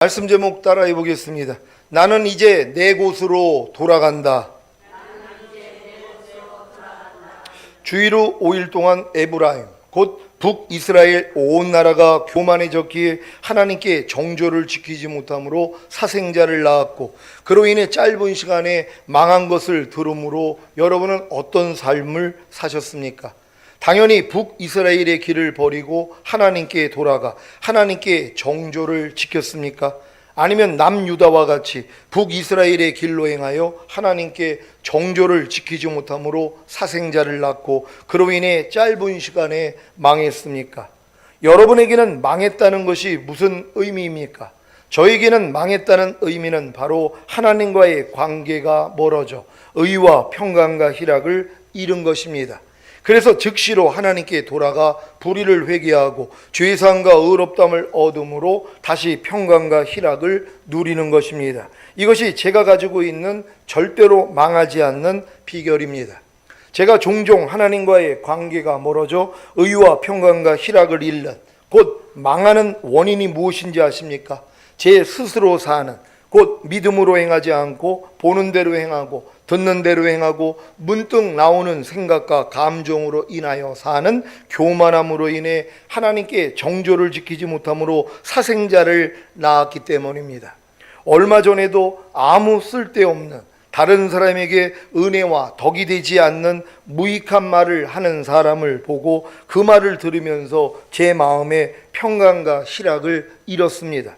말씀 제목 따라해 보겠습니다. 나는 이제 내 곳으로 돌아간다. 주의로 5일 동안 에브라임 곧 북이스라엘 온 나라가 교만해졌기에 하나님께 정조를 지키지 못함으로 사생자를 낳았고, 그로 인해 짧은 시간에 망한 것을 들음으로 여러분은 어떤 삶을 사셨습니까? 당연히 북이스라엘의 길을 버리고 하나님께 돌아가 하나님께 정조를 지켰습니까? 아니면 남유다와 같이 북이스라엘의 길로 행하여 하나님께 정조를 지키지 못함으로 사생자를 낳고 그로 인해 짧은 시간에 망했습니까? 여러분에게는 망했다는 것이 무슨 의미입니까? 저에게는 망했다는 의미는 바로 하나님과의 관계가 멀어져 의와 평강과 희락을 잃은 것입니다. 그래서 즉시로 하나님께 돌아가 불의를 회개하고 죄사함과 의롭다함을 얻음으로 다시 평강과 희락을 누리는 것입니다. 이것이 제가 가지고 있는 절대로 망하지 않는 비결입니다. 제가 종종 하나님과의 관계가 멀어져 의와 평강과 희락을 잃는, 곧 망하는 원인이 무엇인지 아십니까? 제 스스로 사는, 곧 믿음으로 행하지 않고 보는 대로 행하고 듣는 대로 행하고 문득 나오는 생각과 감정으로 인하여 사는 교만함으로 인해 하나님께 정조를 지키지 못함으로 사생자를 낳았기 때문입니다. 얼마 전에도 아무 쓸데없는, 다른 사람에게 은혜와 덕이 되지 않는 무익한 말을 하는 사람을 보고 그 말을 들으면서 제 마음에 평강과 희락을 잃었습니다.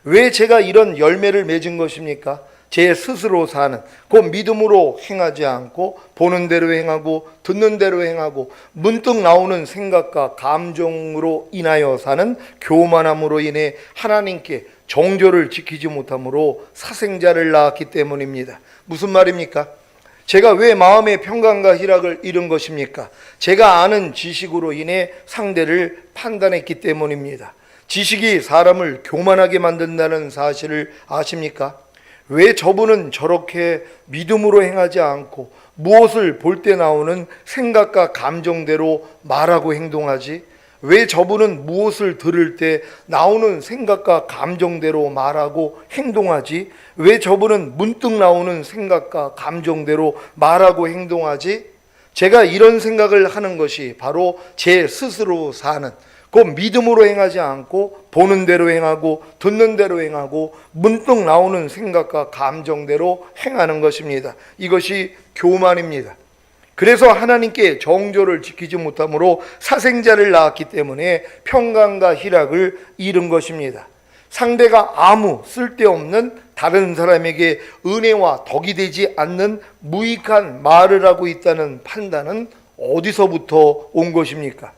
왜 제가 이런 열매를 맺은 것입니까? 제 스스로 사는, 곧 믿음으로 행하지 않고 보는 대로 행하고 듣는 대로 행하고 문득 나오는 생각과 감정으로 인하여 사는 교만함으로 인해 하나님께 정조를 지키지 못함으로 사생자를 낳았기 때문입니다. 무슨 말입니까? 제가 왜 마음의 평강과 희락을 잃은 것입니까? 제가 아는 지식으로 인해 상대를 판단했기 때문입니다. 지식이 사람을 교만하게 만든다는 사실을 아십니까? 왜 저분은 저렇게 믿음으로 행하지 않고 무엇을 볼 때 나오는 생각과 감정대로 말하고 행동하지? 왜 저분은 무엇을 들을 때 나오는 생각과 감정대로 말하고 행동하지? 왜 저분은 문득 나오는 생각과 감정대로 말하고 행동하지? 제가 이런 생각을 하는 것이 바로 제 스스로 사는, 곧 믿음으로 행하지 않고 보는 대로 행하고 듣는 대로 행하고 문득 나오는 생각과 감정대로 행하는 것입니다. 이것이 교만입니다. 그래서 하나님께 정조를 지키지 못함으로 사생자를 낳았기 때문에 평강과 희락을 잃은 것입니다. 상대가 아무 쓸데없는, 다른 사람에게 은혜와 덕이 되지 않는 무익한 말을 하고 있다는 판단은 어디서부터 온 것입니까?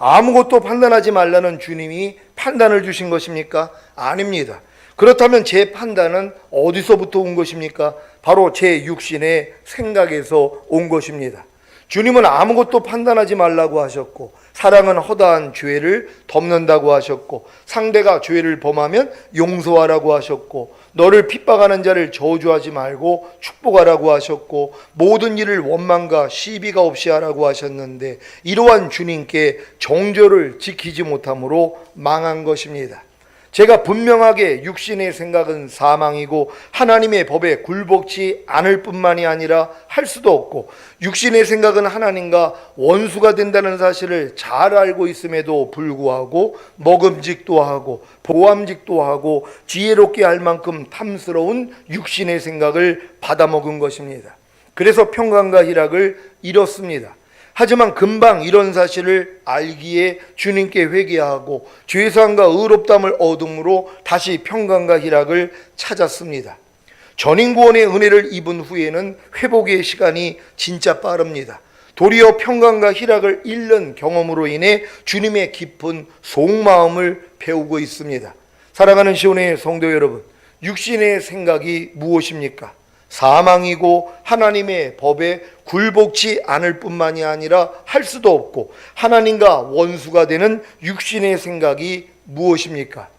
아무것도 판단하지 말라는 주님이 판단을 주신 것입니까? 아닙니다. 그렇다면 제 판단은 어디서부터 온 것입니까? 바로 제 육신의 생각에서 온 것입니다. 주님은 아무것도 판단하지 말라고 하셨고, 사랑은 허다한 죄를 덮는다고 하셨고, 상대가 죄를 범하면 용서하라고 하셨고, 너를 핍박하는 자를 저주하지 말고 축복하라고 하셨고, 모든 일을 원망과 시비가 없이 하라고 하셨는데, 이러한 주님께 정조를 지키지 못함으로 망한 것입니다. 제가 분명하게 육신의 생각은 사망이고 하나님의 법에 굴복치 않을 뿐만이 아니라 할 수도 없고, 육신의 생각은 하나님과 원수가 된다는 사실을 잘 알고 있음에도 불구하고 먹음직도 하고 보암직도 하고 지혜롭게 할 만큼 탐스러운 육신의 생각을 받아먹은 것입니다. 그래서 평강과 희락을 잃었습니다. 하지만 금방 이런 사실을 알기에 주님께 회개하고 죄사함과 의롭다함을 얻음으로 다시 평강과 희락을 찾았습니다. 전인구원의 은혜를 입은 후에는 회복의 시간이 진짜 빠릅니다. 도리어 평강과 희락을 잃는 경험으로 인해 주님의 깊은 속마음을 배우고 있습니다. 사랑하는 시온의 성도 여러분, 육신의 생각이 무엇입니까? 사망이고 하나님의 법에 굴복치 않을 뿐만이 아니라 할 수도 없고 하나님과 원수가 되는 육신의 생각이 무엇입니까?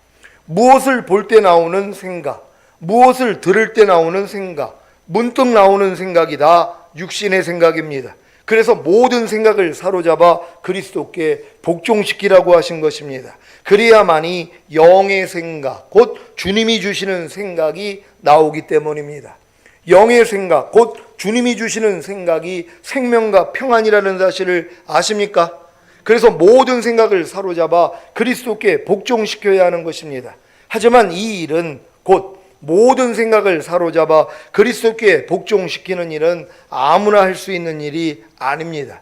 무엇을 볼 때 나오는 생각, 무엇을 들을 때 나오는 생각, 문득 나오는 생각이 다 육신의 생각입니다. 그래서 모든 생각을 사로잡아 그리스도께 복종시키라고 하신 것입니다. 그래야만이 영의 생각, 곧 주님이 주시는 생각이 나오기 때문입니다. 영의 생각, 곧 주님이 주시는 생각이 생명과 평안이라는 사실을 아십니까? 그래서 모든 생각을 사로잡아 그리스도께 복종시켜야 하는 것입니다. 하지만 이 일은 곧 모든 생각을 사로잡아 그리스도께 복종시키는 일은 아무나 할 수 있는 일이 아닙니다.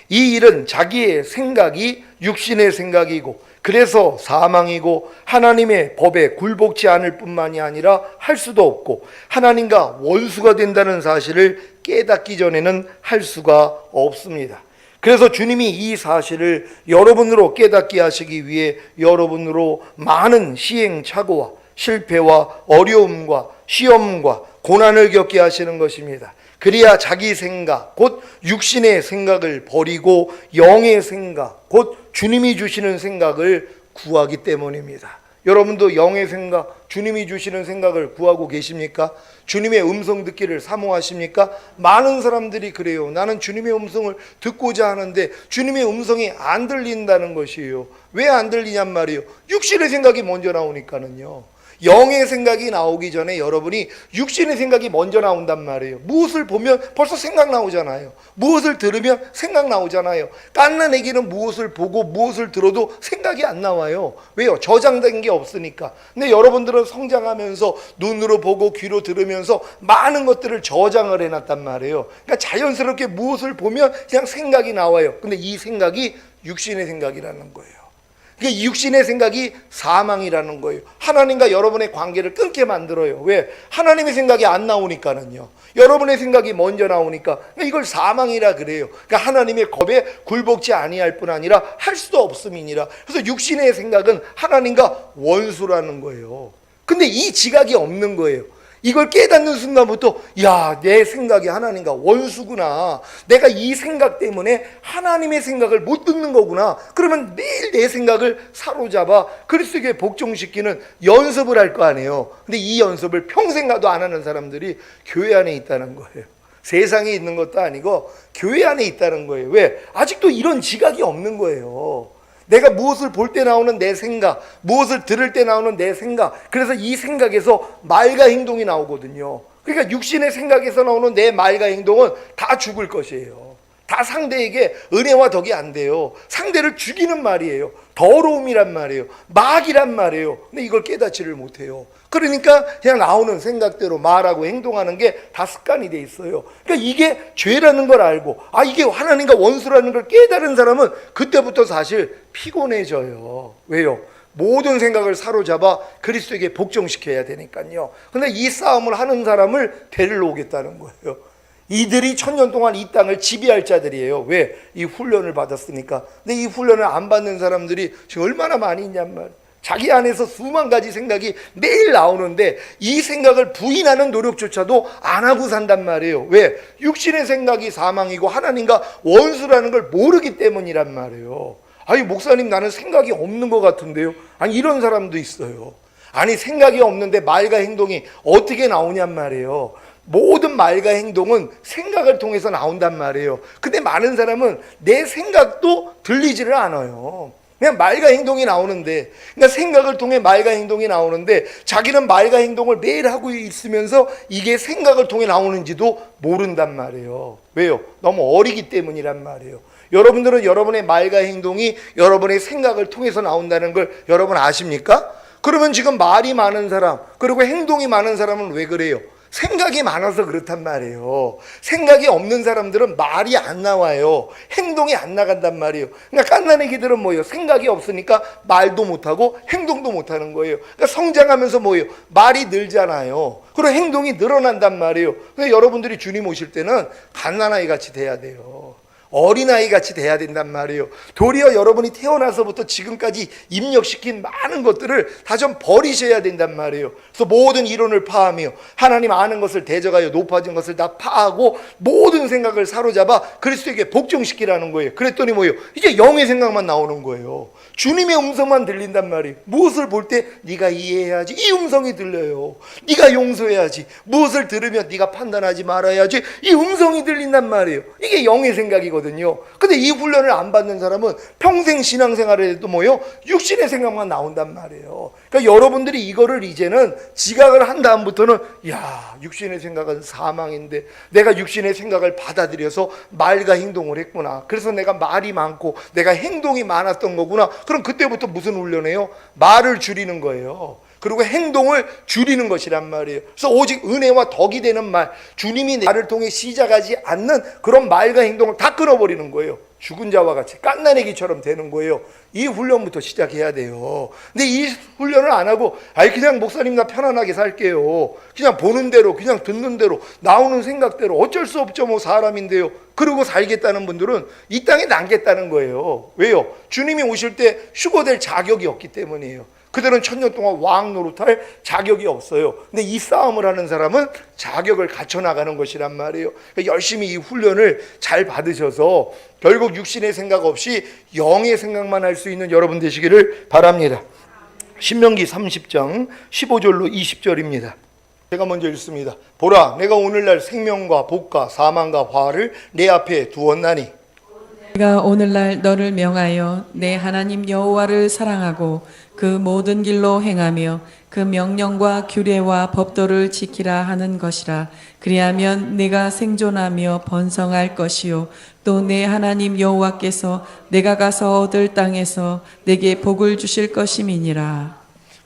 이 일은 자기의 생각이 육신의 생각이고 그래서 사망이고 하나님의 법에 굴복치 않을 뿐만이 아니라 할 수도 없고 하나님과 원수가 된다는 사실을 깨닫기 전에는 할 수가 없습니다. 그래서 주님이 이 사실을 여러분으로 깨닫게 하시기 위해 여러분으로 많은 시행착오와 실패와 어려움과 시험과 고난을 겪게 하시는 것입니다. 그래야 자기 생각, 곧 육신의 생각을 버리고 영의 생각, 곧 주님이 주시는 생각을 구하기 때문입니다. 여러분도 영의 생각, 주님이 주시는 생각을 구하고 계십니까? 주님의 음성 듣기를 사모하십니까? 많은 사람들이 그래요. 나는 주님의 음성을 듣고자 하는데 주님의 음성이 안 들린다는 것이에요. 왜 안 들리냔 말이에요. 육신의 생각이 먼저 나오니까는요. 영의 생각이 나오기 전에 여러분이 육신의 생각이 먼저 나온단 말이에요. 무엇을 보면 벌써 생각 나오잖아요. 무엇을 들으면 생각 나오잖아요. 갓난 아기는 무엇을 보고 무엇을 들어도 생각이 안 나와요. 왜요? 저장된 게 없으니까. 근데 여러분들은 성장하면서 눈으로 보고 귀로 들으면서 많은 것들을 저장을 해놨단 말이에요. 그러니까 자연스럽게 무엇을 보면 그냥 생각이 나와요. 근데 이 생각이 육신의 생각이라는 거예요. 그러니까 육신의 생각이 사망이라는 거예요. 하나님과 여러분의 관계를 끊게 만들어요. 왜? 하나님의 생각이 안 나오니까는요. 여러분의 생각이 먼저 나오니까 이걸 사망이라 그래요. 그러니까 하나님의 법에 굴복지 아니할 뿐 아니라 할 수도 없음이니라. 그래서 육신의 생각은 하나님과 원수라는 거예요. 근데 이 지각이 없는 거예요. 이걸 깨닫는 순간부터 야, 내 생각이 하나님과 원수구나. 내가 이 생각 때문에 하나님의 생각을 못 듣는 거구나. 그러면 매일 내 생각을 사로잡아 그리스도께 복종시키는 연습을 할 거 아니에요. 근데 이 연습을 평생 가도 안 하는 사람들이 교회 안에 있다는 거예요. 세상에 있는 것도 아니고 교회 안에 있다는 거예요. 왜? 아직도 이런 지각이 없는 거예요. 내가 무엇을 볼 때 나오는 내 생각, 무엇을 들을 때 나오는 내 생각, 그래서 이 생각에서 말과 행동이 나오거든요. 그러니까 육신의 생각에서 나오는 내 말과 행동은 다 죽을 것이에요. 다 상대에게 은혜와 덕이 안 돼요. 상대를 죽이는 말이에요. 더러움이란 말이에요. 마귀란 말이에요. 근데 이걸 깨닫지를 못해요. 그러니까 그냥 나오는 생각대로 말하고 행동하는 게 다 습관이 돼 있어요. 그러니까 이게 죄라는 걸 알고 이게 하나님과 원수라는 걸 깨달은 사람은 그때부터 사실 피곤해져요. 왜요? 모든 생각을 사로잡아 그리스도에게 복종시켜야 되니까요. 근데 이 싸움을 하는 사람을 데리러 오겠다는 거예요. 이들이 1000년 동안 이 땅을 지배할 자들이에요. 왜? 이 훈련을 받았으니까. 근데 이 훈련을 안 받는 사람들이 지금 얼마나 많이 있냔 말이에요. 자기 안에서 수만 가지 생각이 매일 나오는데 이 생각을 부인하는 노력조차도 안 하고 산단 말이에요. 왜? 육신의 생각이 사망이고 하나님과 원수라는 걸 모르기 때문이란 말이에요. 아니 목사님 나는 생각이 없는 것 같은데요. 아니 이런 사람도 있어요. 아니 생각이 없는데 말과 행동이 어떻게 나오냔 말이에요. 모든 말과 행동은 생각을 통해서 나온단 말이에요. 근데 많은 사람은 내 생각도 들리지를 않아요. 그냥 말과 행동이 나오는데, 그러니까 생각을 통해 말과 행동이 나오는데 자기는 말과 행동을 매일 하고 있으면서 이게 생각을 통해 나오는지도 모른단 말이에요. 왜요? 너무 어리기 때문이란 말이에요. 여러분들은 여러분의 말과 행동이 여러분의 생각을 통해서 나온다는 걸 여러분 아십니까? 그러면 지금 말이 많은 사람, 그리고 행동이 많은 사람은 왜 그래요? 생각이 많아서 그렇단 말이에요. 생각이 없는 사람들은 말이 안 나와요. 행동이 안 나간단 말이에요. 그러니까 갓난아기들은 뭐예요? 생각이 없으니까 말도 못하고 행동도 못하는 거예요. 그러니까 성장하면서 뭐예요? 말이 늘잖아요. 그리고 행동이 늘어난단 말이에요. 근데 여러분들이 주님 오실 때는 갓난아이 같이 돼야 돼요. 어린아이 같이 돼야 된단 말이에요. 도리어 여러분이 태어나서부터 지금까지 입력시킨 많은 것들을 다 좀 버리셔야 된단 말이에요. 그래서 모든 이론을 파하며 하나님 아는 것을 대적하여 높아진 것을 다 파하고 모든 생각을 사로잡아 그리스도에게 복종시키라는 거예요. 그랬더니 뭐예요? 이제 영의 생각만 나오는 거예요. 주님의 음성만 들린단 말이에요. 무엇을 볼 때 네가 이해해야지, 이 음성이 들려요. 네가 용서해야지, 무엇을 들으면 네가 판단하지 말아야지, 이 음성이 들린단 말이에요. 이게 영의 생각이거든요. 근데 이 훈련을 안 받는 사람은 평생 신앙생활을 해도 뭐예요? 육신의 생각만 나온단 말이에요. 그러니까 여러분들이 이거를 이제는 지각을 한 다음부터는 야, 육신의 생각은 사망인데 내가 육신의 생각을 받아들여서 말과 행동을 했구나. 그래서 내가 말이 많고 내가 행동이 많았던 거구나. 그럼 그때부터 무슨 훈련이에요? 말을 줄이는 거예요. 그리고 행동을 줄이는 것이란 말이에요. 그래서 오직 은혜와 덕이 되는 말, 주님이 나를 통해 시작하지 않는 그런 말과 행동을 다 끊어버리는 거예요. 죽은 자와 같이 갓난아기처럼 되는 거예요. 이 훈련부터 시작해야 돼요. 근데 이 훈련을 안 하고 그냥 목사님 나 편안하게 살게요, 그냥 보는 대로 그냥 듣는 대로 나오는 생각대로 어쩔 수 없죠, 뭐 사람인데요, 그러고 살겠다는 분들은 이 땅에 남겠다는 거예요. 왜요? 주님이 오실 때 휴거될 자격이 없기 때문이에요. 그들은 천년 동안 왕 노릇할 자격이 없어요. 근데 이 싸움을 하는 사람은 자격을 갖춰나가는 것이란 말이에요. 그러니까 열심히 이 훈련을 잘 받으셔서 결국 육신의 생각 없이 영의 생각만 할 수 있는 여러분 되시기를 바랍니다. 신명기 30장 15절로 20절입니다. 제가 먼저 읽습니다. 보라, 내가 오늘날 생명과 복과 사망과 화를 내 앞에 두었나니 내가 오늘날 너를 명하여 내 하나님 여호와를 사랑하고 그 모든 길로 행하며 그 명령과 규례와 법도를 지키라 하는 것이라. 그리하면 내가 생존하며 번성할 것이요 또 내 하나님 여호와께서 내가 가서 얻을 땅에서 내게 복을 주실 것임이니라.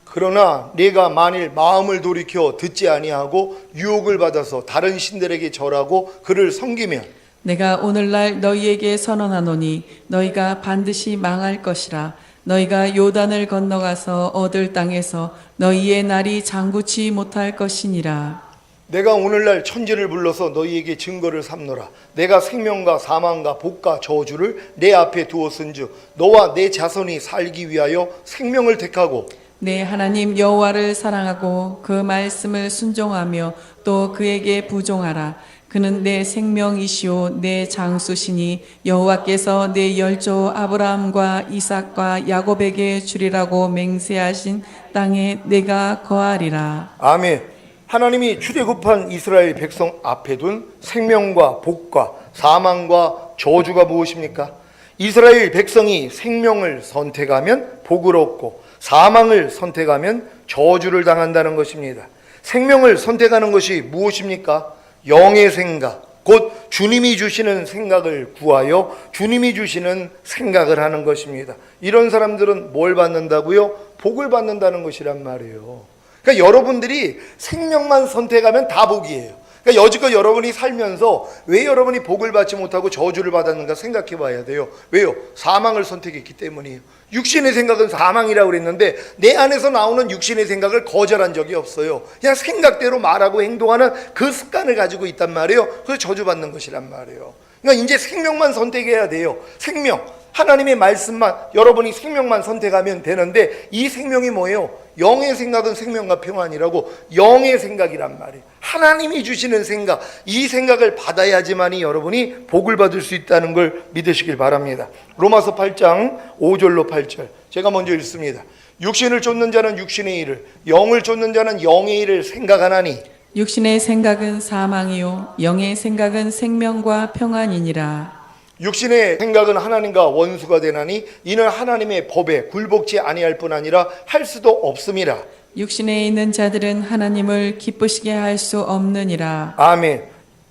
그러나 네가 만일 마음을 돌이켜 듣지 아니하고 유혹을 받아서 다른 신들에게 절하고 그를 섬기면 내가 오늘날 너희에게 선언하노니 너희가 반드시 망할 것이라. 너희가 요단을 건너가서 얻을 땅에서 너희의 날이 장구치 못할 것이니라. 내가 오늘날 천지를 불러서 너희에게 증거를 삼노라. 내가 생명과 사망과 복과 저주를 내 앞에 두었은즉 너와 내 자손이 살기 위하여 생명을 택하고 내 하나님 여호와를 사랑하고 그 말씀을 순종하며 또 그에게 부종하라. 그는 내 생명이시오 내 장수시니 여호와께서 내 열조 아브라함과 이삭과 야곱에게 주리라고 맹세하신 땅에 내가 거하리라. 아멘. 하나님이 출애굽한 이스라엘 백성 앞에 둔 생명과 복과 사망과 저주가 무엇입니까? 이스라엘 백성이 생명을 선택하면 복을 얻고 사망을 선택하면 저주를 당한다는 것입니다. 생명을 선택하는 것이 무엇입니까? 영의 생각, 곧 주님이 주시는 생각을 구하여 주님이 주시는 생각을 하는 것입니다. 이런 사람들은 뭘 받는다고요? 복을 받는다는 것이란 말이에요. 그러니까 여러분들이 생명만 선택하면 다 복이에요. 그러니까 여지껏 여러분이 살면서 왜 여러분이 복을 받지 못하고 저주를 받았는가 생각해 봐야 돼요. 왜요? 사망을 선택했기 때문이에요. 육신의 생각은 사망이라고 그랬는데 내 안에서 나오는 육신의 생각을 거절한 적이 없어요. 그냥 생각대로 말하고 행동하는 그 습관을 가지고 있단 말이에요. 그래서 저주받는 것이란 말이에요. 그러니까 이제 생명만 선택해야 돼요. 생명, 하나님의 말씀만, 여러분이 생명만 선택하면 되는데 이 생명이 뭐예요? 영의 생각은 생명과 평안이라고, 영의 생각이란 말이에요. 하나님이 주시는 생각, 이 생각을 받아야지만이 여러분이 복을 받을 수 있다는 걸 믿으시길 바랍니다. 로마서 8장 5절로 8절 제가 먼저 읽습니다. 육신을 쫓는 자는 육신의 일을, 영을 쫓는 자는 영의 일을 생각하나니 육신의 생각은 사망이요 영의 생각은 생명과 평안이니라. 육신의 생각은 하나님과 원수가 되나니 이는 하나님의 법에 굴복지 아니할 뿐 아니라 할 수도 없음이라. 육신에 있는 자들은 하나님을 기쁘시게 할 수 없느니라. 아멘.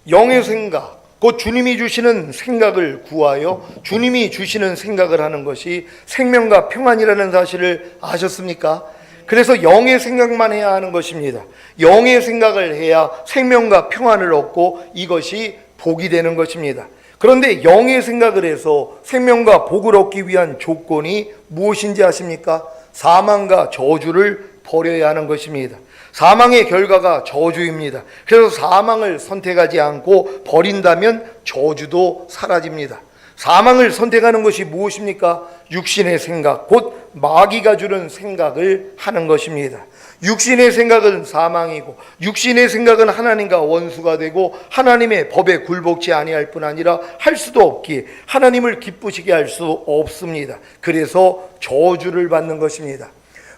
영의 생각, 곧 주님이 주시는 생각을 구하여 주님이 주시는 생각을 하는 것이 생명과 평안이라는 사실을 아셨습니까? 그래서 영의 생각만 해야 하는 것입니다. 영의 생각을 해야 생명과 평안을 얻고 이것이 복이 되는 것입니다. 그런데 영의 생각을 해서 생명과 복을 얻기 위한 조건이 무엇인지 아십니까? 사망과 저주를 버려야 하는 것입니다. 사망의 결과가 저주입니다. 그래서 사망을 선택하지 않고 버린다면 저주도 사라집니다. 사망을 선택하는 것이 무엇입니까? 육신의 생각, 곧 마귀가 주는 생각을 하는 것입니다. 육신의 생각은 사망이고 육신의 생각은 하나님과 원수가 되고 하나님의 법에 굴복지 아니할 뿐 아니라 할 수도 없기에 하나님을 기쁘시게 할 수 없습니다. 그래서 저주를 받는 것입니다.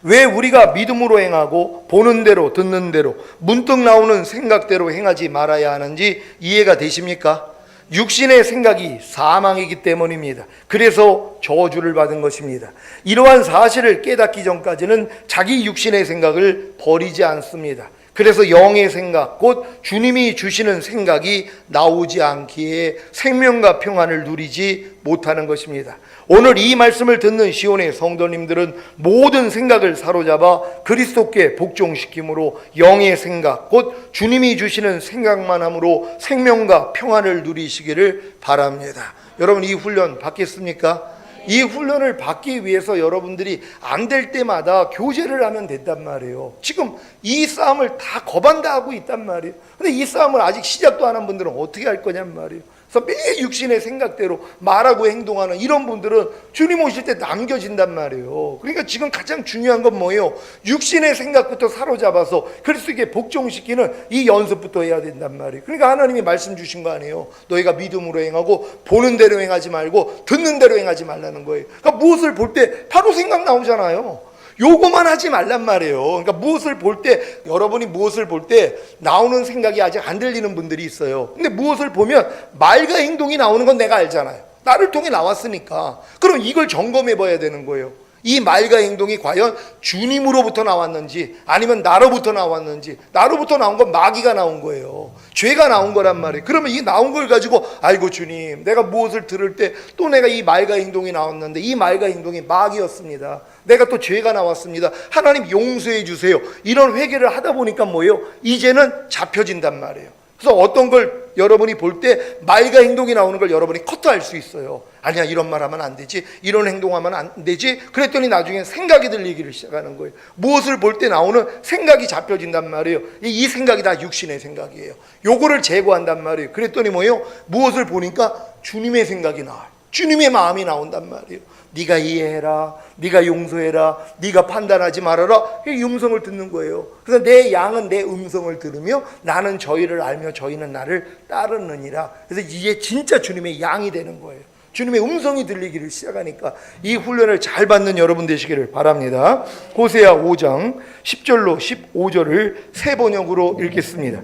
왜 우리가 믿음으로 행하고 보는 대로 듣는 대로 문득 나오는 생각대로 행하지 말아야 하는지 이해가 되십니까? 육신의 생각이 사망이기 때문입니다. 그래서 저주를 받은 것입니다. 이러한 사실을 깨닫기 전까지는 자기 육신의 생각을 버리지 않습니다. 그래서 영의 생각, 곧 주님이 주시는 생각이 나오지 않기에 생명과 평안을 누리지 못하는 것입니다. 오늘 이 말씀을 듣는 시온의 성도님들은 모든 생각을 사로잡아 그리스도께 복종시킴으로 영의 생각, 곧 주님이 주시는 생각만 함으로 생명과 평안을 누리시기를 바랍니다. 여러분, 이 훈련 받겠습니까? 이 훈련을 받기 위해서 여러분들이 안 될 때마다 교제를 하면 된단 말이에요. 지금 이 싸움을 다 거반다 하고 있단 말이에요. 근데 이 싸움을 아직 시작도 안 한 분들은 어떻게 할 거냔 말이에요. 그래서 매일 육신의 생각대로 말하고 행동하는 이런 분들은 주님 오실 때 남겨진단 말이에요. 그러니까 지금 가장 중요한 건 뭐예요? 육신의 생각부터 사로잡아서 그리스도께 복종시키는 이 연습부터 해야 된단 말이에요. 그러니까 하나님이 말씀 주신 거 아니에요. 너희가 믿음으로 행하고 보는 대로 행하지 말고 듣는 대로 행하지 말라는 거예요. 그러니까 무엇을 볼 때 바로 생각 나오잖아요. 요거만 하지 말란 말이에요. 그러니까 무엇을 볼 때, 여러분이 무엇을 볼 때 나오는 생각이 아직 안 들리는 분들이 있어요. 근데 무엇을 보면 말과 행동이 나오는 건 내가 알잖아요. 나를 통해 나왔으니까. 그럼 이걸 점검해 봐야 되는 거예요. 이 말과 행동이 과연 주님으로부터 나왔는지 아니면 나로부터 나왔는지. 나로부터 나온 건 마귀가 나온 거예요. 죄가 나온 거란 말이에요. 그러면 이 나온 걸 가지고 아이고 주님, 내가 무엇을 들을 때 또 내가 이 말과 행동이 나왔는데 이 말과 행동이 마귀였습니다. 내가 또 죄가 나왔습니다. 하나님 용서해 주세요. 이런 회개를 하다 보니까 뭐예요? 이제는 잡혀진단 말이에요. 그래서 어떤 걸 여러분이 볼 때 말과 행동이 나오는 걸 여러분이 커트할 수 있어요. 아니야, 이런 말 하면 안 되지, 이런 행동하면 안 되지. 그랬더니 나중에 생각이 들리기를 시작하는 거예요. 무엇을 볼 때 나오는 생각이 잡혀진단 말이에요. 이 생각이 다 육신의 생각이에요. 요거를 제거한단 말이에요. 그랬더니 뭐예요? 무엇을 보니까 주님의 생각이 나와요. 주님의 마음이 나온단 말이에요. 네가 이해해라, 네가 용서해라, 네가 판단하지 말아라. 이 음성을 듣는 거예요. 그래서 내 양은 내 음성을 들으며 나는 저희를 알며 저희는 나를 따르느니라. 그래서 이게 진짜 주님의 양이 되는 거예요. 주님의 음성이 들리기를 시작하니까 이 훈련을 잘 받는 여러분 되시기를 바랍니다. 호세아 5장 10절로 15절을 세 번역으로 읽겠습니다.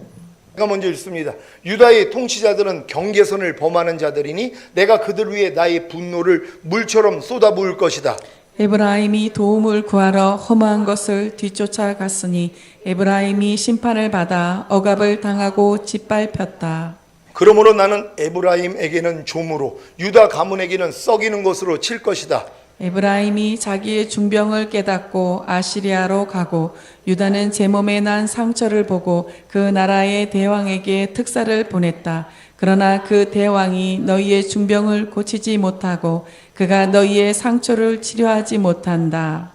제가 먼저 읽습니다. 유다의 통치자들은 경계선을 범하는 자들이니 내가 그들 위에 나의 분노를 물처럼 쏟아부을 것이다. 에브라임이 도움을 구하러 험한 것을 뒤쫓아갔으니 에브라임이 심판을 받아 억압을 당하고 짓밟혔다. 그러므로 나는 에브라임에게는 조무로 유다 가문에게는 썩이는 것으로 칠 것이다. 에브라임이 자기의 중병을 깨닫고 아시리아로 가고 유다는 제 몸에 난 상처를 보고 그 나라의 대왕에게 특사를 보냈다. 그러나 그 대왕이 너희의 중병을 고치지 못하고 그가 너희의 상처를 치료하지 못한다.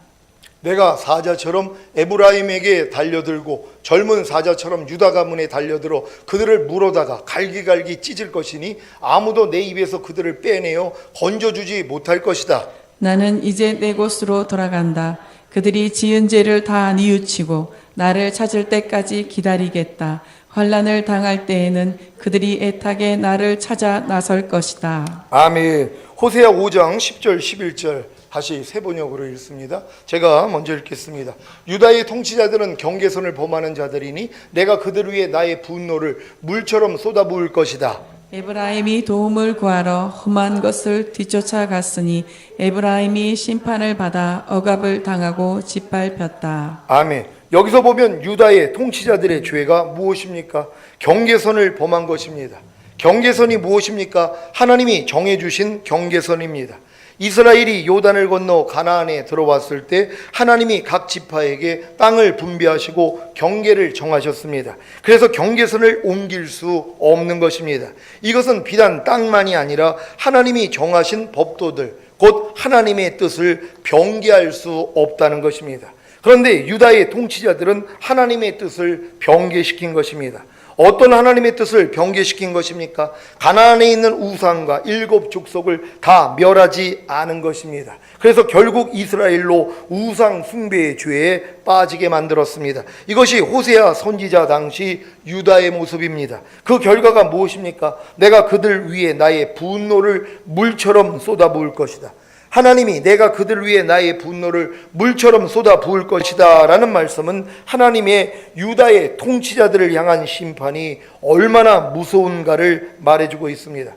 내가 사자처럼 에브라임에게 달려들고 젊은 사자처럼 유다 가문에 달려들어 그들을 물어다가 갈기갈기 찢을 것이니 아무도 내 입에서 그들을 빼내어 건져주지 못할 것이다. 나는 이제 내 곳으로 돌아간다. 그들이 지은 죄를 다 뉘우치고 나를 찾을 때까지 기다리겠다. 환난을 당할 때에는 그들이 애타게 나를 찾아 나설 것이다. 아멘. 호세아 5장 10절 11절 다시 세 번역으로 읽습니다. 제가 먼저 읽겠습니다. 유다의 통치자들은 경계선을 범하는 자들이니 내가 그들 위에 나의 분노를 물처럼 쏟아부을 것이다. 에브라임이 도움을 구하러 험한 것을 뒤쫓아갔으니 에브라임이 심판을 받아 억압을 당하고 짓밟혔다. 아멘. 여기서 보면 유다의 통치자들의 죄가 무엇입니까? 경계선을 범한 것입니다. 경계선이 무엇입니까? 하나님이 정해주신 경계선입니다. 이스라엘이 요단을 건너 가나안에 들어왔을 때 하나님이 각 지파에게 땅을 분배하시고 경계를 정하셨습니다. 그래서 경계선을 옮길 수 없는 것입니다. 이것은 비단 땅만이 아니라 하나님이 정하신 법도들, 곧 하나님의 뜻을 변개할 수 없다는 것입니다. 그런데 유다의 통치자들은 하나님의 뜻을 변개시킨 것입니다. 어떤 하나님의 뜻을 병개시킨 것입니까? 가나안에 있는 우상과 일곱 족속을 다 멸하지 않은 것입니다. 그래서 결국 이스라엘로 우상 숭배의 죄에 빠지게 만들었습니다. 이것이 호세아 선지자 당시 유다의 모습입니다. 그 결과가 무엇입니까? 내가 그들 위에 나의 분노를 물처럼 쏟아부을 것이다. 하나님이 내가 그들 위해 나의 분노를 물처럼 쏟아 부을 것이다 라는 말씀은 하나님의 유다의 통치자들을 향한 심판이 얼마나 무서운가를 말해주고 있습니다.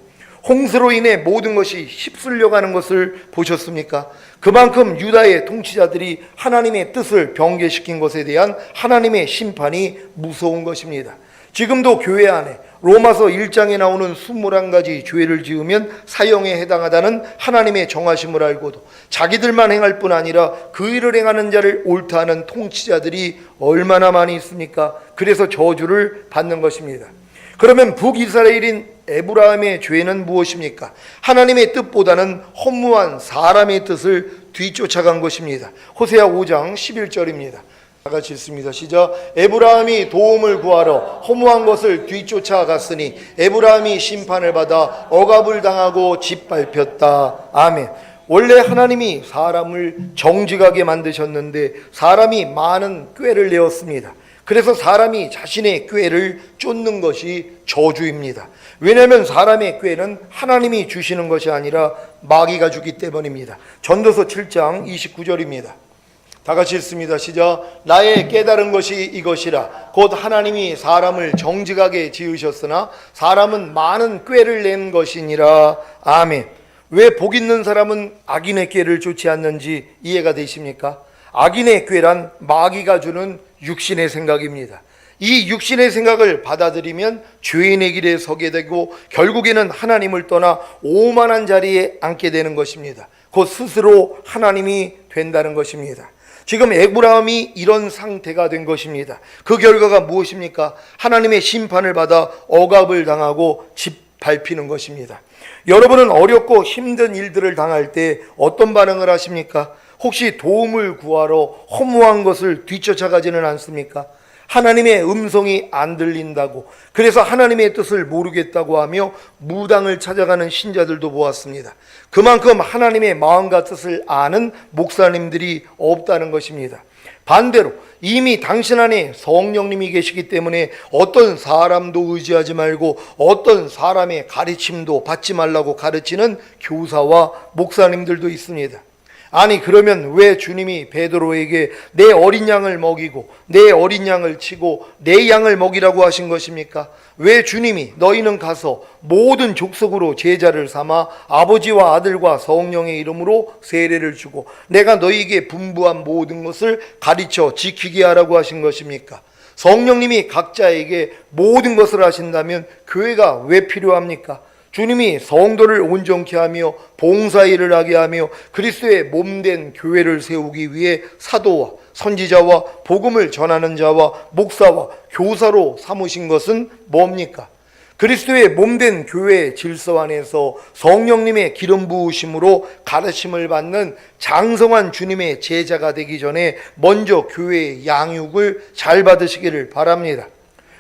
홍수로 인해 모든 것이 휩쓸려가는 것을 보셨습니까? 그만큼 유다의 통치자들이 하나님의 뜻을 병개시킨 것에 대한 하나님의 심판이 무서운 것입니다. 지금도 교회 안에 로마서 1장에 나오는 21가지 죄를 지으면 사형에 해당하다는 하나님의 정하심을 알고도 자기들만 행할 뿐 아니라 그 일을 행하는 자를 옳다 하는 통치자들이 얼마나 많이 있습니까? 그래서 저주를 받는 것입니다. 그러면 북이스라엘인 에브라임의 죄는 무엇입니까? 하나님의 뜻보다는 허무한 사람의 뜻을 뒤쫓아간 것입니다. 호세아 5장 11절입니다. 다 같이 읽습니다. 시작. 에브라임이 도움을 구하러 허무한 것을 뒤쫓아갔으니 에브라임이 심판을 받아 억압을 당하고 짓밟혔다. 아멘. 원래 하나님이 사람을 정직하게 만드셨는데 사람이 많은 꾀를 내었습니다. 그래서 사람이 자신의 꾀를 쫓는 것이 저주입니다. 왜냐하면 사람의 꾀는 하나님이 주시는 것이 아니라 마귀가 주기 때문입니다. 전도서 7장 29절입니다. 다 같이 읽습니다. 시작. 나의 깨달은 것이 이것이라. 곧 하나님이 사람을 정직하게 지으셨으나 사람은 많은 꾀를 낸 것이니라. 아멘. 왜 복 있는 사람은 악인의 꾀를 쫓지 않는지 이해가 되십니까? 악인의 꾀란 마귀가 주는 육신의 생각입니다. 이 육신의 생각을 받아들이면 죄인의 길에 서게 되고 결국에는 하나님을 떠나 오만한 자리에 앉게 되는 것입니다. 곧 스스로 하나님이 된다는 것입니다. 지금 에브라임이 이런 상태가 된 것입니다. 그 결과가 무엇입니까? 하나님의 심판을 받아 억압을 당하고 짓밟히는 것입니다. 여러분은 어렵고 힘든 일들을 당할 때 어떤 반응을 하십니까? 혹시 도움을 구하러 허무한 것을 뒤쫓아가지는 않습니까? 하나님의 음성이 안 들린다고, 그래서 하나님의 뜻을 모르겠다고 하며 무당을 찾아가는 신자들도 보았습니다. 그만큼 하나님의 마음과 뜻을 아는 목사님들이 없다는 것입니다. 반대로 이미 당신 안에 성령님이 계시기 때문에 어떤 사람도 의지하지 말고 어떤 사람의 가르침도 받지 말라고 가르치는 교사와 목사님들도 있습니다. 아니 그러면 왜 주님이 베드로에게 내 어린 양을 먹이고 내 어린 양을 치고 내 양을 먹이라고 하신 것입니까? 왜 주님이 너희는 가서 모든 족속으로 제자를 삼아 아버지와 아들과 성령의 이름으로 세례를 주고 내가 너희에게 분부한 모든 것을 가르쳐 지키게 하라고 하신 것입니까? 성령님이 각자에게 모든 것을 하신다면 교회가 왜 필요합니까? 주님이 성도를 온전케 하며 봉사일을 하게 하며 그리스도의 몸된 교회를 세우기 위해 사도와 선지자와 복음을 전하는 자와 목사와 교사로 삼으신 것은 뭡니까? 그리스도의 몸된 교회의 질서 안에서 성령님의 기름 부으심으로 가르침을 받는 장성한 주님의 제자가 되기 전에 먼저 교회의 양육을 잘 받으시기를 바랍니다.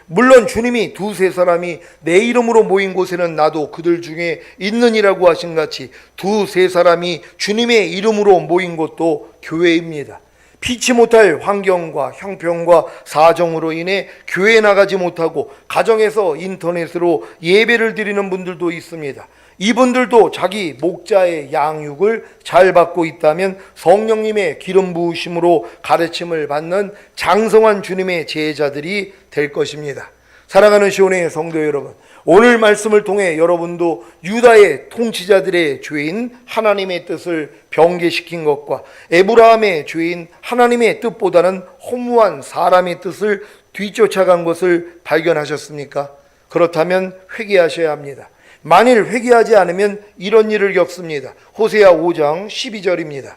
물론 주님이 두세 사람이 내 이름으로 모인 곳에는 나도 그들 중에 있느니라고 하신 같이 두세 사람이 주님의 이름으로 모인 곳도 교회입니다. 피치 못할 환경과 형편과 사정으로 인해 교회에 나가지 못하고 가정에서 인터넷으로 예배를 드리는 분들도 있습니다. 이분들도 자기 목자의 양육을 잘 받고 있다면 성령님의 기름 부으심으로 가르침을 받는 장성한 주님의 제자들이 될 것입니다. 사랑하는 시온의 성도 여러분, 오늘 말씀을 통해 여러분도 유다의 통치자들의 죄인 하나님의 뜻을 병개시킨 것과 에브라임의 죄인 하나님의 뜻보다는 허무한 사람의 뜻을 뒤쫓아간 것을 발견하셨습니까? 그렇다면 회개하셔야 합니다. 만일 회개하지 않으면 이런 일을 겪습니다. 호세아 5장 12절입니다.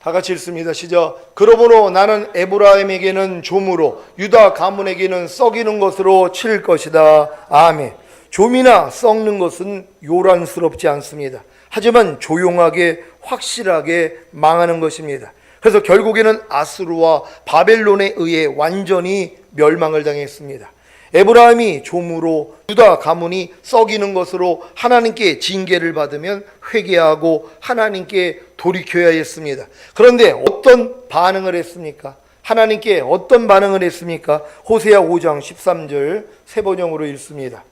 다 같이 읽습니다. 시작. 그러므로 나는 에브라임에게는 조무로 유다 가문에게는 썩이는 것으로 칠 것이다. 아멘. 좀이나 썩는 것은 요란스럽지 않습니다. 하지만 조용하게 확실하게 망하는 것입니다. 그래서 결국에는 아수르와 바벨론에 의해 완전히 멸망을 당했습니다. 에브라임이 종으로 유다 가문이 썩이는 것으로 하나님께 징계를 받으면 회개하고 하나님께 돌이켜야 했습니다. 그런데 어떤 반응을 했습니까? 하나님께 어떤 반응을 했습니까? 호세아 5장 13절 세 번역으로 읽습니다.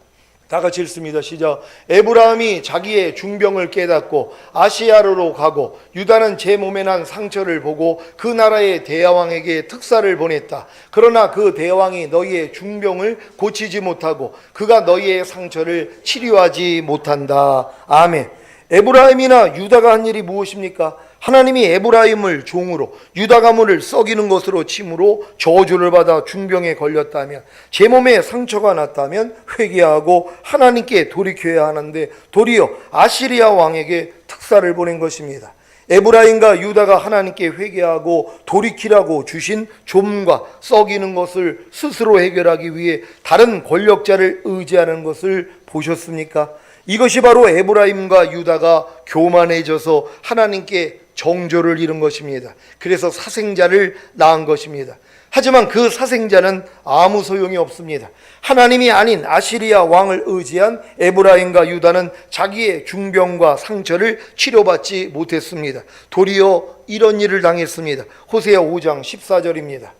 다 같이 읽습니다. 시작. 에브라임이 자기의 중병을 깨닫고 아시아르로 가고 유다는 제 몸에 난 상처를 보고 그 나라의 대왕에게 특사를 보냈다. 그러나 그 대왕이 너희의 중병을 고치지 못하고 그가 너희의 상처를 치료하지 못한다. 아멘. 에브라임이나 유다가 한 일이 무엇입니까? 하나님이 에브라임을 종으로 유다 가문을 썩이는 것으로 침으로 저주를 받아 중병에 걸렸다면, 제 몸에 상처가 났다면 회개하고 하나님께 돌이켜야 하는데 도리어 아시리아 왕에게 특사를 보낸 것입니다. 에브라임과 유다가 하나님께 회개하고 돌이키라고 주신 좀과 썩이는 것을 스스로 해결하기 위해 다른 권력자를 의지하는 것을 보셨습니까? 이것이 바로 에브라임과 유다가 교만해져서 하나님께 정조를 잃은 것입니다. 그래서 사생자를 낳은 것입니다. 하지만 그 사생자는 아무 소용이 없습니다. 하나님이 아닌 아시리아 왕을 의지한 에브라임과 유다는 자기의 중병과 상처를 치료받지 못했습니다. 도리어 이런 일을 당했습니다. 호세아 5장 14절입니다.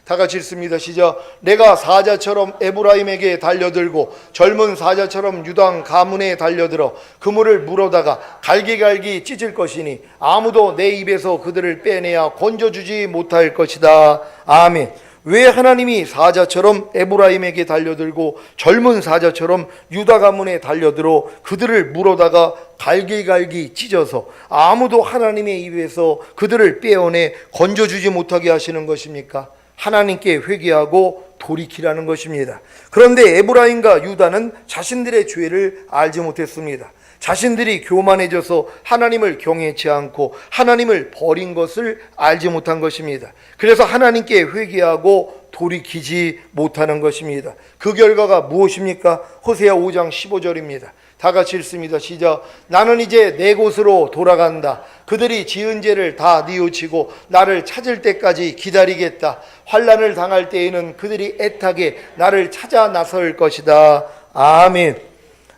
다 같이 읽습니다. 시작. 내가 사자처럼 에브라임에게 달려들고 젊은 사자처럼 유다 가문에 달려들어 그물을 물어다가 갈기갈기 찢을 것이니 아무도 내 입에서 그들을 빼내야 건져주지 못할 것이다. 아멘. 왜 하나님이 사자처럼 에브라임에게 달려들고 젊은 사자처럼 유다 가문에 달려들어 그들을 물어다가 갈기갈기 찢어서 아무도 하나님의 입에서 그들을 빼어내 건져주지 못하게 하시는 것입니까? 하나님께 회개하고 돌이키라는 것입니다. 그런데 에브라임과 유다는 자신들의 죄를 알지 못했습니다. 자신들이 교만해져서 하나님을 경외치 않고 하나님을 버린 것을 알지 못한 것입니다. 그래서 하나님께 회개하고 돌이키지 못하는 것입니다. 그 결과가 무엇입니까? 호세아 5장 15절입니다. 다 같이 읽습니다. 시작. 나는 이제 내 곳으로 돌아간다. 그들이 지은 죄를 다 뉘우치고 나를 찾을 때까지 기다리겠다. 환난을 당할 때에는 그들이 애타게 나를 찾아 나설 것이다. 아멘.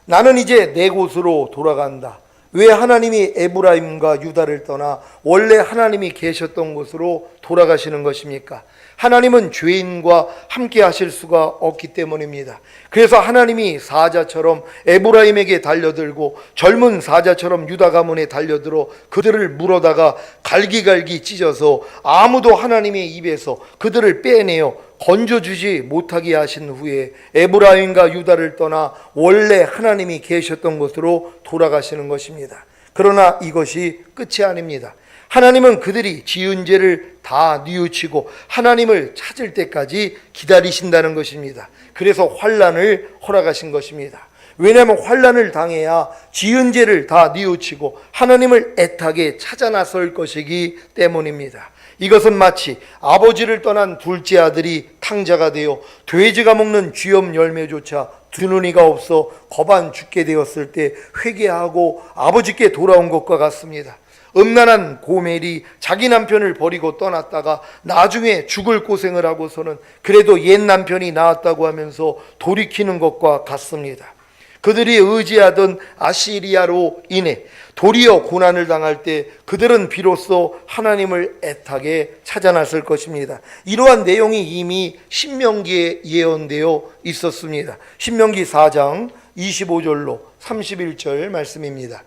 나는 이제 내 곳으로 돌아간다. 왜 하나님이 에브라임과 유다를 떠나 원래 하나님이 계셨던 곳으로 돌아가시는 것입니까? 하나님은 죄인과 함께 하실 수가 없기 때문입니다. 그래서 하나님이 사자처럼 에브라임에게 달려들고 젊은 사자처럼 유다 가문에 달려들어 그들을 물어다가 갈기갈기 찢어서 아무도 하나님의 입에서 그들을 빼내어 건져주지 못하게 하신 후에 에브라임과 유다를 떠나 원래 하나님이 계셨던 곳으로 돌아가시는 것입니다. 그러나 이것이 끝이 아닙니다. 하나님은 그들이 지은 죄를 다 뉘우치고 하나님을 찾을 때까지 기다리신다는 것입니다. 그래서 환난을 허락하신 것입니다. 왜냐하면 환난을 당해야 지은 죄를 다 뉘우치고 하나님을 애타게 찾아 나설 것이기 때문입니다. 이것은 마치 아버지를 떠난 둘째 아들이 탕자가 되어 돼지가 먹는 쥐염 열매조차 두눈이가 없어 겁안 죽게 되었을 때 회개하고 아버지께 돌아온 것과 같습니다. 음란한 고멜이 자기 남편을 버리고 떠났다가 나중에 죽을 고생을 하고서는 그래도 옛 남편이 나았다고 하면서 돌이키는 것과 같습니다. 그들이 의지하던 아시리아로 인해 도리어 고난을 당할 때 그들은 비로소 하나님을 애타게 찾아 나설 것입니다. 이러한 내용이 이미 신명기에 예언되어 있었습니다. 신명기 4장 25절로 31절 말씀입니다.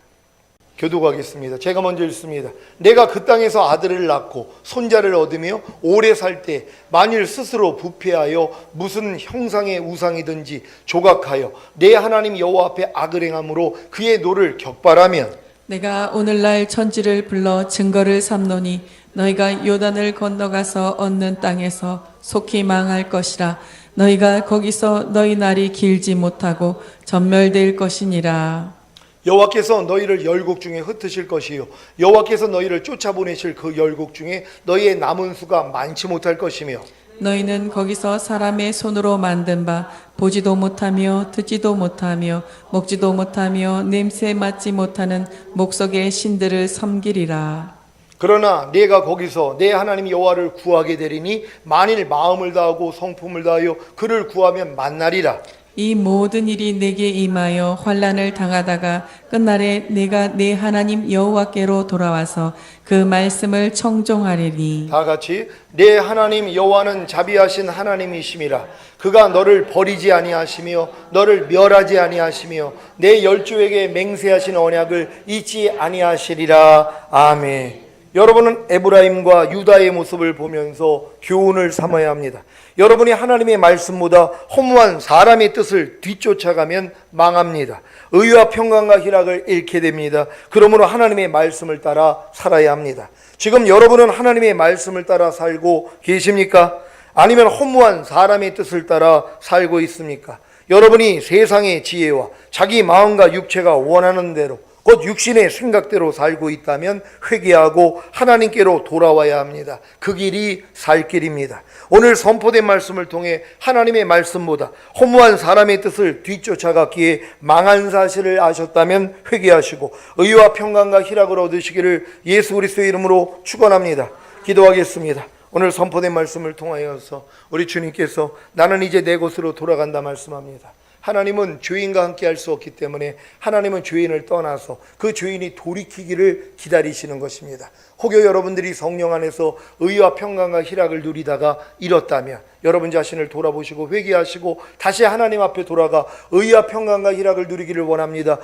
교독하겠습니다. 제가 먼저 읽습니다. 내가 그 땅에서 아들을 낳고 손자를 얻으며 오래 살 때 만일 스스로 부패하여 무슨 형상의 우상이든지 조각하여 내 하나님 여호와 앞에 악을 행함으로 그의 노를 격발하면 내가 오늘날 천지를 불러 증거를 삼노니 너희가 요단을 건너가서 얻는 땅에서 속히 망할 것이라. 너희가 거기서 너희 날이 길지 못하고 전멸될 것이니라. 여호와께서 너희를 열국 중에 흩으실 것이요 여호와께서 너희를 쫓아보내실 그 열국 중에 너희의 남은 수가 많지 못할 것이며 너희는 거기서 사람의 손으로 만든 바 보지도 못하며 듣지도 못하며 먹지도 못하며 냄새 맡지 못하는 목석의 신들을 섬기리라. 그러나 내가 거기서 내 하나님 여호와를 구하게 되리니 만일 마음을 다하고 성품을 다하여 그를 구하면 만나리라. 이 모든 일이 내게 임하여 환난을 당하다가 끝날에 내가 내 하나님 여호와께로 돌아와서 그 말씀을 청종하리니 다 같이 내 하나님 여호와는 자비하신 하나님이심이라. 그가 너를 버리지 아니하시며 너를 멸하지 아니하시며 내 열조에게 맹세하신 언약을 잊지 아니하시리라. 아멘. 여러분은 에브라임과 유다의 모습을 보면서 교훈을 삼아야 합니다. 여러분이 하나님의 말씀보다 허무한 사람의 뜻을 뒤쫓아가면 망합니다. 의와 평강과 희락을 잃게 됩니다. 그러므로 하나님의 말씀을 따라 살아야 합니다. 지금 여러분은 하나님의 말씀을 따라 살고 계십니까? 아니면 허무한 사람의 뜻을 따라 살고 있습니까? 여러분이 세상의 지혜와 자기 마음과 육체가 원하는 대로 곧 육신의 생각대로 살고 있다면 회개하고 하나님께로 돌아와야 합니다. 그 길이 살 길입니다. 오늘 선포된 말씀을 통해 하나님의 말씀보다 허무한 사람의 뜻을 뒤쫓아갔기에 망한 사실을 아셨다면 회개하시고 의와 평강과 희락을 얻으시기를 예수 그리스도의 이름으로 축원합니다. 기도하겠습니다. 오늘 선포된 말씀을 통하여서 우리 주님께서 나는 이제 내 곳으로 돌아간다 말씀합니다. 하나님은 죄인과 함께 할 수 없기 때문에 하나님은 죄인을 떠나서 그 죄인이 돌이키기를 기다리시는 것입니다. 혹여 여러분들이 성령 안에서 의와 평강과 희락을 누리다가 잃었다면 여러분 자신을 돌아보시고 회개하시고 다시 하나님 앞에 돌아가 의와 평강과 희락을 누리기를 원합니다.